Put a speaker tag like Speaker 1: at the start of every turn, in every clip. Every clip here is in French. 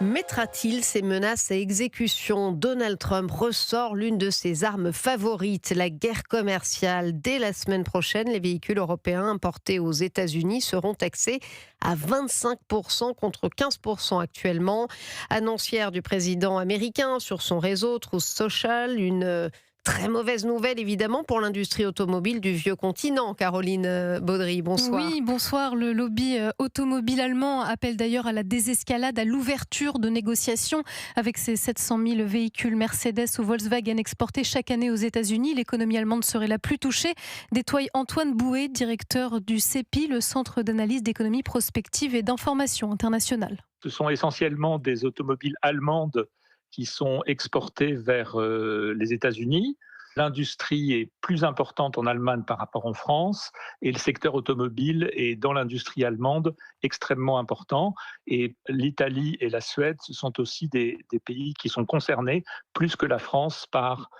Speaker 1: Mettra-t-il ces menaces à exécution ? Donald Trump ressort l'une de ses armes favorites, la guerre commerciale. Dès la semaine prochaine, les véhicules européens importés aux États-Unis seront taxés à 25% contre 15% actuellement. Annonce hier du président américain sur son réseau Truth Social, une très mauvaise nouvelle évidemment pour l'industrie automobile du vieux continent. Caroline Baudry, bonsoir.
Speaker 2: Oui, bonsoir. Le lobby automobile allemand appelle d'ailleurs à la désescalade, à l'ouverture de négociations avec ces 700 000 véhicules Mercedes ou Volkswagen exportés chaque année aux États-Unis. L'économie allemande serait la plus touchée. Détaille Antoine Bouet, directeur du CEPI, le Centre d'analyse d'économie prospective et d'information internationale.
Speaker 3: Ce sont essentiellement des automobiles allemandes qui sont exportées vers les États-Unis. L'industrie est plus importante en Allemagne par rapport en France et le secteur automobile est dans l'industrie allemande extrêmement important. Et l'Italie et la Suède, ce sont aussi des pays qui sont concernés plus que la France par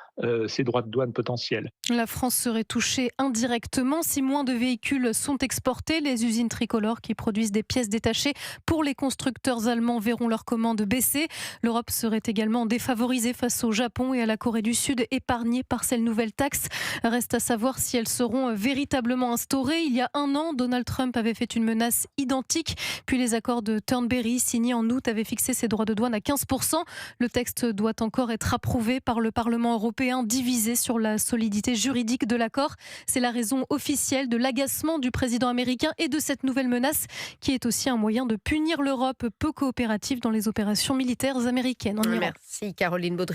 Speaker 3: ces droits de douane potentiels.
Speaker 2: La France serait touchée indirectement si moins de véhicules sont exportés. Les usines tricolores qui produisent des pièces détachées pour les constructeurs allemands verront leurs commandes baisser. L'Europe serait également défavorisée face au Japon et à la Corée du Sud, épargnée par ces nouvelles taxes. Reste à savoir si elles seront véritablement instaurées. Il y a un an, Donald Trump avait fait une menace identique. Puis les accords de Turnberry, signés en août, avaient fixé ses droits de douane à 15%. Le texte doit encore être approuvé par le Parlement européen, divisé sur la solidité juridique de l'accord. C'est la raison officielle de l'agacement du président américain et de cette nouvelle menace qui est aussi un moyen de punir l'Europe peu coopérative dans les opérations militaires américaines en Iran.
Speaker 1: Merci Caroline Baudry.